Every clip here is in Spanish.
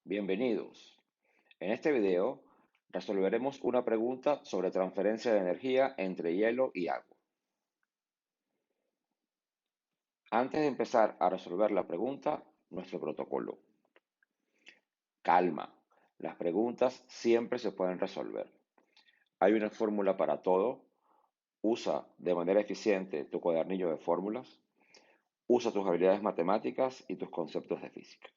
Bienvenidos. En este video resolveremos una pregunta sobre transferencia de energía entre hielo y agua. Antes de empezar a resolver la pregunta, nuestro protocolo. Calma, las preguntas siempre se pueden resolver. Hay una fórmula para todo. Usa de manera eficiente tu cuadernillo de fórmulas. Usa tus habilidades matemáticas y tus conceptos de física.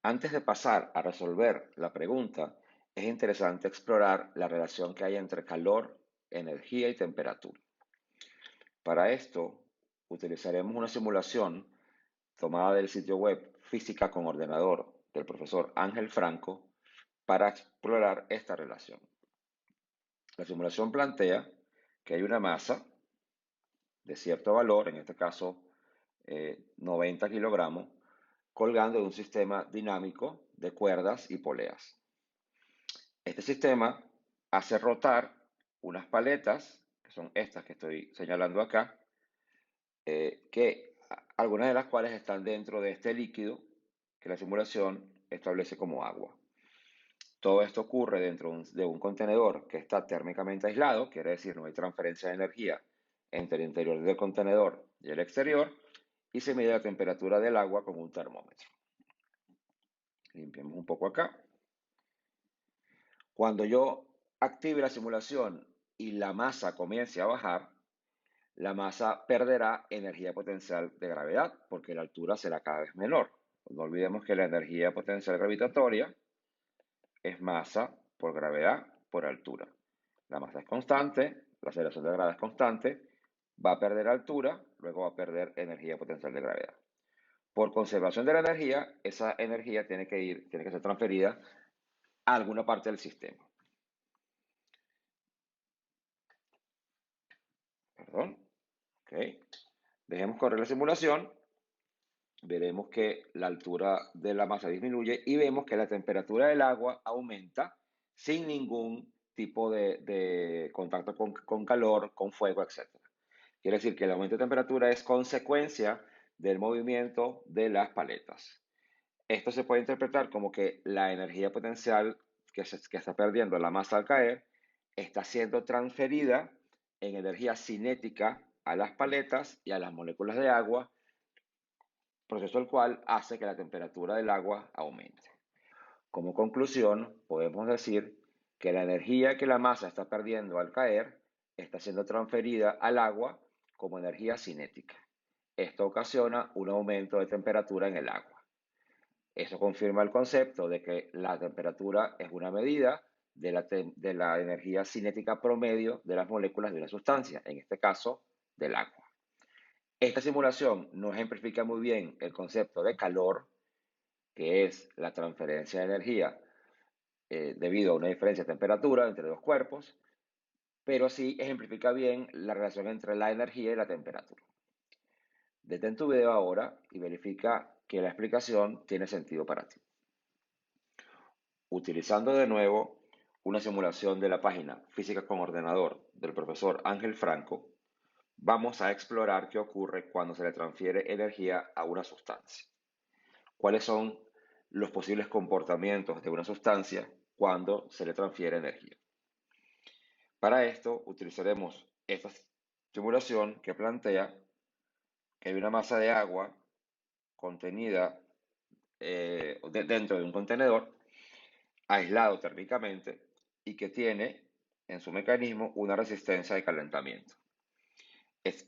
Antes de pasar a resolver la pregunta, es interesante explorar la relación que hay entre calor, energía y temperatura. Para esto, utilizaremos una simulación tomada del sitio web Física con Ordenador del profesor Ángel Franco para explorar esta relación. La simulación plantea que hay una masa de cierto valor, en este caso 90 kilogramos, colgando de un sistema dinámico de cuerdas y poleas. Este sistema hace rotar unas paletas, que son estas que estoy señalando acá, algunas de las cuales están dentro de este líquido que la simulación establece como agua. Todo esto ocurre dentro de un contenedor que está térmicamente aislado, quiere decir no hay transferencia de energía entre el interior del contenedor y el exterior, y se mide la temperatura del agua con un termómetro. Limpiemos un poco acá. Cuando yo active la simulación y la masa comience a bajar, la masa perderá energía potencial de gravedad porque la altura será cada vez menor. No olvidemos que la energía potencial gravitatoria es masa por gravedad por altura. La masa es constante, la aceleración de gravedad es constante, va a perder altura, luego va a perder energía potencial de gravedad. Por conservación de la energía, esa energía tiene que ser transferida a alguna parte del sistema. Perdón. Ok. Dejemos correr la simulación. Veremos que la altura de la masa disminuye y vemos que la temperatura del agua aumenta sin ningún tipo de contacto con calor, con fuego, etc. Quiere decir que el aumento de temperatura es consecuencia del movimiento de las paletas. Esto se puede interpretar como que la energía potencial que está perdiendo la masa al caer está siendo transferida en energía cinética a las paletas y a las moléculas de agua, proceso el cual hace que la temperatura del agua aumente. Como conclusión, podemos decir que la energía que la masa está perdiendo al caer está siendo transferida al agua como energía cinética. Esto ocasiona un aumento de temperatura en el agua. Eso confirma el concepto de que la temperatura es una medida de la energía cinética promedio de las moléculas de una sustancia, en este caso del agua. Esta simulación nos ejemplifica muy bien el concepto de calor, que es la transferencia de energía debido a una diferencia de temperatura entre dos cuerpos, pero sí ejemplifica bien la relación entre la energía y la temperatura. Detén tu video ahora y verifica que la explicación tiene sentido para ti. Utilizando de nuevo una simulación de la página Física con Ordenador del profesor Ángel Franco, vamos a explorar qué ocurre cuando se le transfiere energía a una sustancia. ¿Cuáles son los posibles comportamientos de una sustancia cuando se le transfiere energía? Para esto utilizaremos esta simulación que plantea que hay una masa de agua contenida dentro de un contenedor aislado térmicamente y que tiene en su mecanismo una resistencia de calentamiento. Esta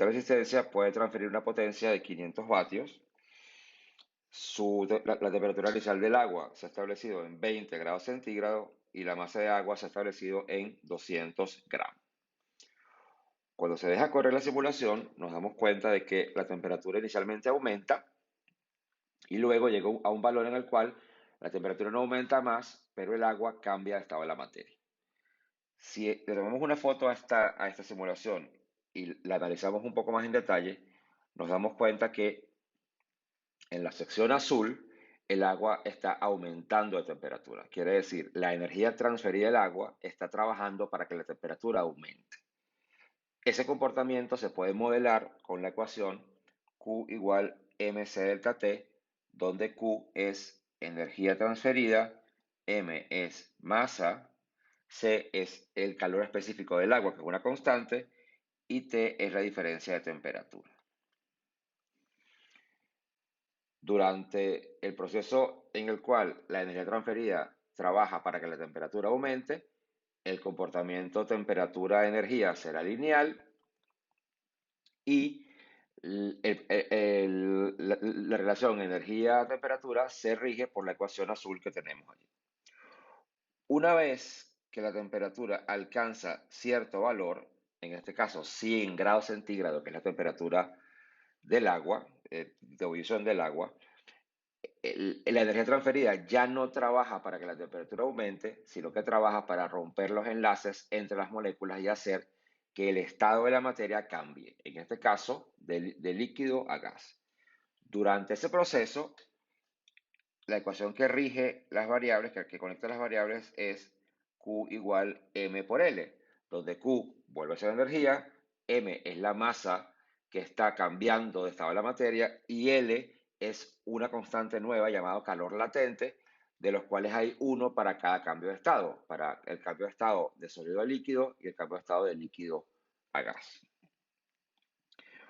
resistencia puede transferir una potencia de 500 vatios. La temperatura inicial del agua se ha establecido en 20 grados centígrados y la masa de agua se ha establecido en 200 gramos. Cuando se deja correr la simulación, nos damos cuenta de que la temperatura inicialmente aumenta y luego llega a un valor en el cual la temperatura no aumenta más, pero el agua cambia de estado de la materia. Si le tomamos una foto a esta simulación y la analizamos un poco más en detalle, nos damos cuenta que en la sección azul el agua está aumentando de temperatura. Quiere decir, la energía transferida del agua está trabajando para que la temperatura aumente. Ese comportamiento se puede modelar con la ecuación Q igual mc delta T, donde Q es energía transferida, M es masa, C es el calor específico del agua, que es una constante, y T es la diferencia de temperatura. Durante el proceso en el cual la energía transferida trabaja para que la temperatura aumente, el comportamiento temperatura-energía será lineal y la relación energía-temperatura se rige por la ecuación azul que tenemos allí. Una vez que la temperatura alcanza cierto valor, en este caso 100 grados centígrados, que es la temperatura del agua, de ebullición del agua, la energía transferida ya no trabaja para que la temperatura aumente, sino que trabaja para romper los enlaces entre las moléculas y hacer que el estado de la materia cambie, en este caso de líquido a gas. Durante ese proceso, la ecuación que rige las variables, que conecta las variables, es Q igual M por L, donde Q vuelve a ser energía, M es la masa que está cambiando de estado de la materia y L es una constante nueva llamada calor latente, de los cuales hay uno para cada cambio de estado, para el cambio de estado de sólido a líquido y el cambio de estado de líquido a gas.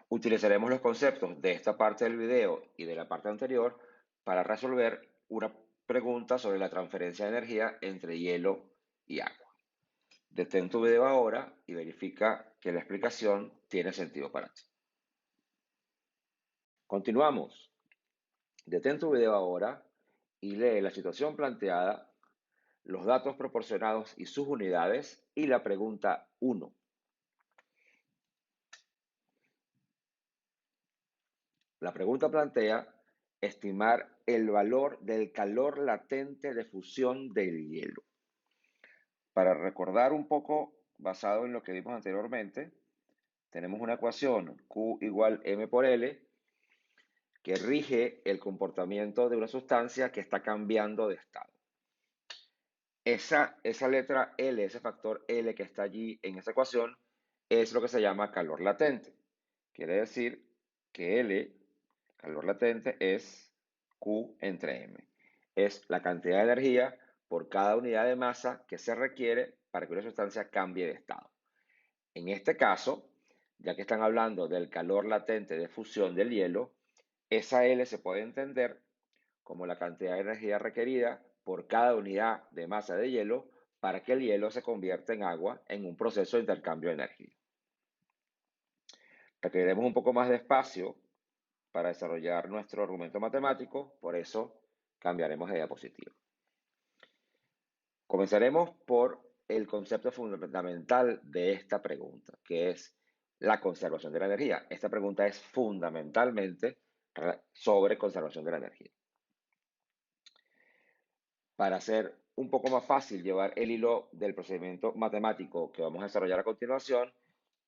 Utilizaremos los conceptos de esta parte del video y de la parte anterior para resolver una pregunta sobre la transferencia de energía entre hielo y agua. Detén tu video ahora y verifica que la explicación tiene sentido para ti. Continuamos. Detén tu video ahora y lee la situación planteada, los datos proporcionados y sus unidades y la pregunta 1. La pregunta plantea estimar el valor del calor latente de fusión del hielo. Para recordar un poco, basado en lo que vimos anteriormente, tenemos una ecuación Q igual M por L que rige el comportamiento de una sustancia que está cambiando de estado. Esa letra L, ese factor L que está allí en esa ecuación, es lo que se llama calor latente. Quiere decir que L, calor latente, es Q entre M. Es la cantidad de energía por cada unidad de masa que se requiere para que una sustancia cambie de estado. En este caso, ya que están hablando del calor latente de fusión del hielo, esa L se puede entender como la cantidad de energía requerida por cada unidad de masa de hielo para que el hielo se convierta en agua en un proceso de intercambio de energía. Requeriremos un poco más de espacio para desarrollar nuestro argumento matemático, por eso cambiaremos de diapositiva. Comenzaremos por el concepto fundamental de esta pregunta, que es la conservación de la energía. Esta pregunta es fundamentalmente sobre conservación de la energía. Para hacer un poco más fácil llevar el hilo del procedimiento matemático que vamos a desarrollar a continuación,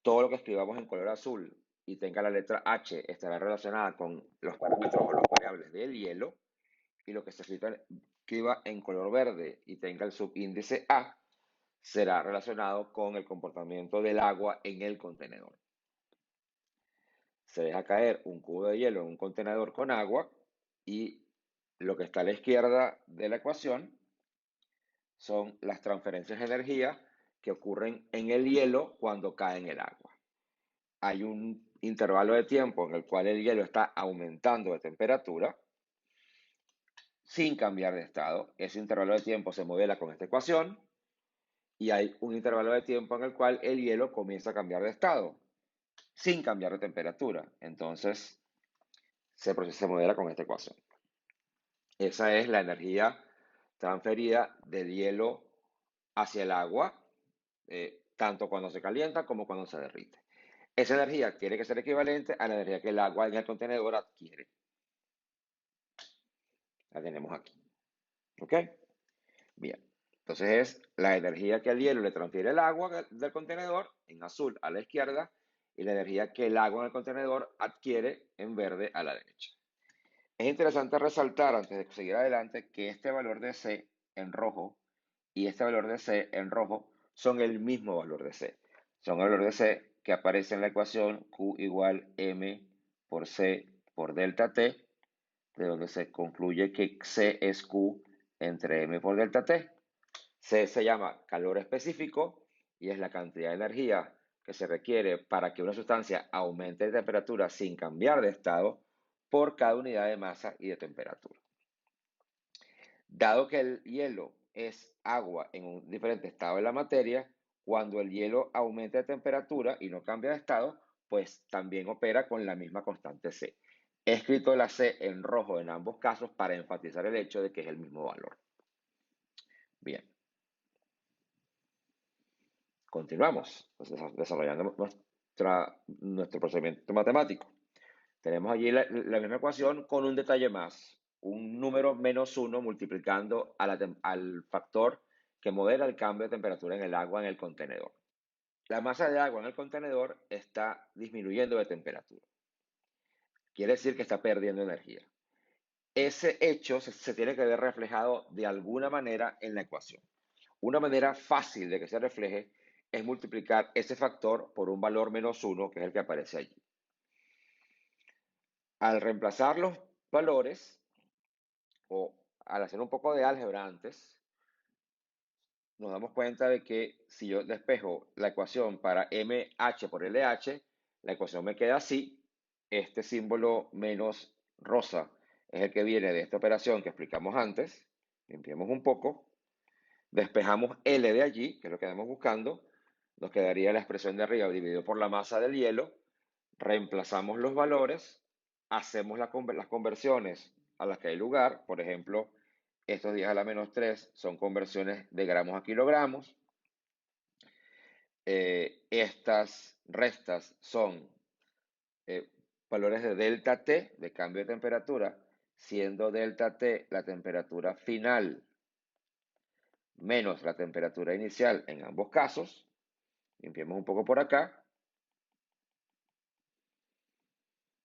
todo lo que escribamos en color azul y tenga la letra H estará relacionada con los parámetros o las variables del hielo, y lo que se escriba en color verde y tenga el subíndice A será relacionado con el comportamiento del agua en el contenedor. Se deja caer un cubo de hielo en un contenedor con agua y lo que está a la izquierda de la ecuación son las transferencias de energía que ocurren en el hielo cuando cae en el agua. Hay un intervalo de tiempo en el cual el hielo está aumentando de temperatura sin cambiar de estado. Ese intervalo de tiempo se modela con esta ecuación y hay un intervalo de tiempo en el cual el hielo comienza a cambiar de estado sin cambiar de temperatura. Entonces, se modela con esta ecuación. Esa es la energía transferida del hielo hacia el agua, tanto cuando se calienta como cuando se derrite. Esa energía tiene que ser equivalente a la energía que el agua en el contenedor adquiere. La tenemos aquí. ¿Ok? Bien. Entonces es la energía que el hielo le transfiere el agua del contenedor, en azul a la izquierda, y la energía que el agua en el contenedor adquiere en verde a la derecha. Es interesante resaltar, antes de seguir adelante, que este valor de C en rojo y este valor de C en rojo son el mismo valor de C. Son el valor de C que aparece en la ecuación Q igual M por C por delta T, de donde se concluye que C es Q entre M por delta T. C se llama calor específico y es la cantidad de energía que se requiere para que una sustancia aumente de temperatura sin cambiar de estado por cada unidad de masa y de temperatura. Dado que el hielo es agua en un diferente estado de la materia, cuando el hielo aumenta de temperatura y no cambia de estado, pues también opera con la misma constante C. He escrito la C en rojo en ambos casos para enfatizar el hecho de que es el mismo valor. Bien, continuamos desarrollando nuestro procedimiento matemático. Tenemos allí la misma ecuación con un detalle más, un número -1 multiplicando al factor que modela el cambio de temperatura en el agua en el contenedor. La masa de agua en el contenedor está disminuyendo de temperatura. Quiere decir que está perdiendo energía. Ese hecho se tiene que ver reflejado de alguna manera en la ecuación. Una manera fácil de que se refleje es multiplicar ese factor por un valor -1, que es el que aparece allí. Al reemplazar los valores, o al hacer un poco de álgebra antes, nos damos cuenta de que si yo despejo la ecuación para MH por LH, la ecuación me queda así. Este símbolo menos rosa es el que viene de esta operación que explicamos antes. Limpiemos un poco. Despejamos L de allí, que es lo que estamos buscando. Nos quedaría la expresión de arriba dividido por la masa del hielo. Reemplazamos los valores, hacemos las conversiones a las que hay lugar. Por ejemplo, estos 10 a la -3 son conversiones de gramos a kilogramos. Estas restas son valores de delta T, de cambio de temperatura, siendo delta T la temperatura final menos la temperatura inicial en ambos casos. Limpiemos un poco por acá.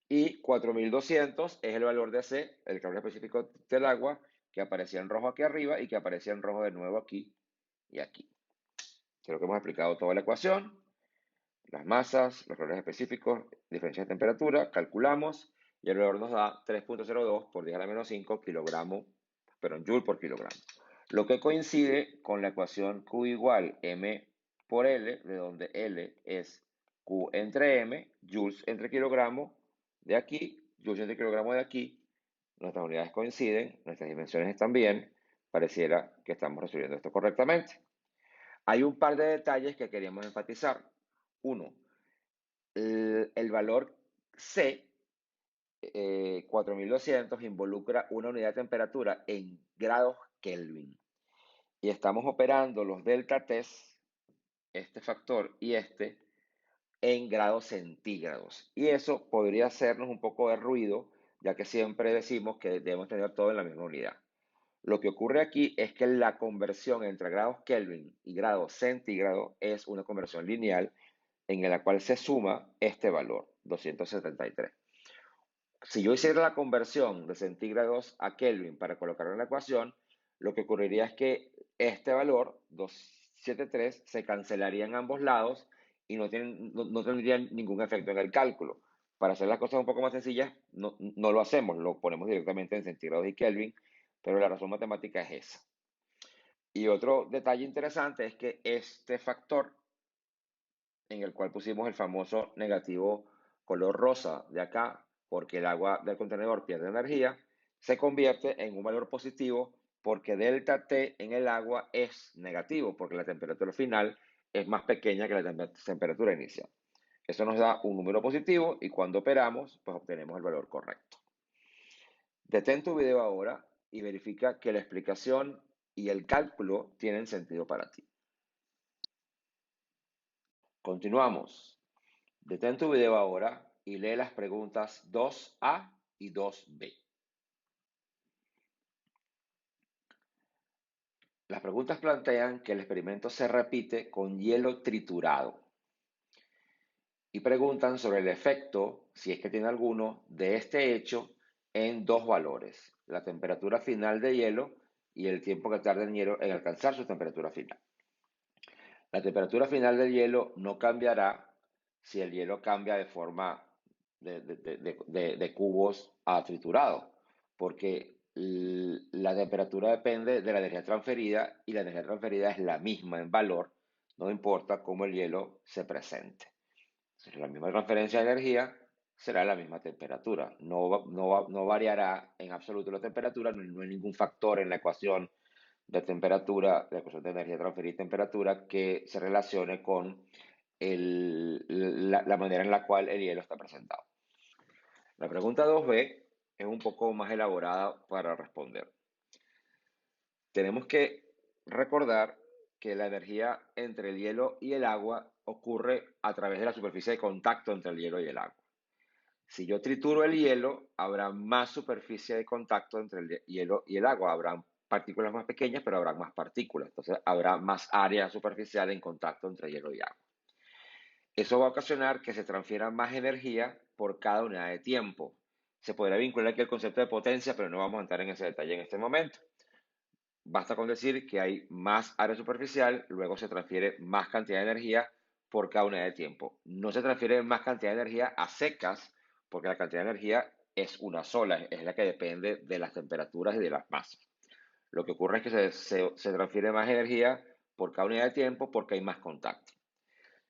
Y 4200 es el valor de C, el calor específico del agua, que aparecía en rojo aquí arriba y que aparecía en rojo de nuevo aquí y aquí. Creo que hemos explicado toda la ecuación, las masas, los valores específicos, diferencia de temperatura, calculamos y el valor nos da 3.02 por 10 a la -5 kilogramo, pero en joule por kilogramo. Lo que coincide con la ecuación Q igual M por L, de donde L es Q entre M, joules entre kilogramo de aquí, joules entre kilogramo de aquí. Nuestras unidades coinciden, nuestras dimensiones están bien, pareciera que estamos resolviendo esto correctamente. Hay un par de detalles que queríamos enfatizar. Uno, el valor C, 4200, involucra una unidad de temperatura en grados Kelvin. Y estamos operando los delta T, este factor y este, en grados centígrados. Y eso podría hacernos un poco de ruido, ya que siempre decimos que debemos tener todo en la misma unidad. Lo que ocurre aquí es que la conversión entre grados Kelvin y grados centígrados es una conversión lineal en la cual se suma este valor, 273. Si yo hiciera la conversión de centígrados a Kelvin para colocarlo en la ecuación, lo que ocurriría es que este valor, 273, se cancelaría en ambos lados y no tendría ningún efecto en el cálculo. Para hacer las cosas un poco más sencillas, no lo hacemos, lo ponemos directamente en centígrados y Kelvin, pero la razón matemática es esa. Y otro detalle interesante es que este factor, en el cual pusimos el famoso negativo color rosa de acá, porque el agua del contenedor pierde energía, se convierte en un valor positivo porque delta T en el agua es negativo, porque la temperatura final es más pequeña que la temperatura inicial. Eso nos da un número positivo y cuando operamos, pues obtenemos el valor correcto. Detén tu video ahora y verifica que la explicación y el cálculo tienen sentido para ti. Continuamos. Detén tu video ahora y lee las preguntas 2A y 2B. Las preguntas plantean que el experimento se repite con hielo triturado y preguntan sobre el efecto, si es que tiene alguno, de este hecho en dos valores, la temperatura final de hielo y el tiempo que tarda el hielo en alcanzar su temperatura final. La temperatura final del hielo no cambiará si el hielo cambia de forma de cubos a triturado, porque la temperatura depende de la energía transferida y la energía transferida es la misma en valor, no importa cómo el hielo se presente. Entonces, la misma transferencia de energía será la misma temperatura. No variará en absoluto la temperatura, no hay ningún factor en la ecuación de temperatura, la ecuación de energía transferida y temperatura que se relacione con la manera en la cual el hielo está presentado. La pregunta 2b es un poco más elaborada para responder. Tenemos que recordar que la energía entre el hielo y el agua ocurre a través de la superficie de contacto entre el hielo y el agua. Si yo trituro el hielo, habrá más superficie de contacto entre el hielo y el agua. Habrá partículas más pequeñas, pero habrá más partículas. Entonces, habrá más área superficial en contacto entre hielo y agua. Eso va a ocasionar que se transfiera más energía por cada unidad de tiempo. Se podrá vincular aquí el concepto de potencia, pero no vamos a entrar en ese detalle en este momento. Basta con decir que hay más área superficial, luego se transfiere más cantidad de energía por cada unidad de tiempo. No se transfiere más cantidad de energía a secas, porque la cantidad de energía es una sola, es la que depende de las temperaturas y de las masas. Lo que ocurre es que se transfiere más energía por cada unidad de tiempo porque hay más contacto.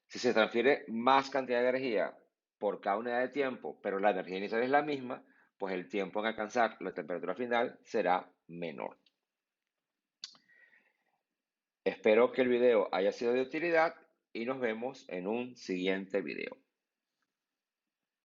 Si se transfiere más cantidad de energía por cada unidad de tiempo, pero la energía inicial es la misma, pues el tiempo en alcanzar la temperatura final será menor. Espero que el video haya sido de utilidad y nos vemos en un siguiente video.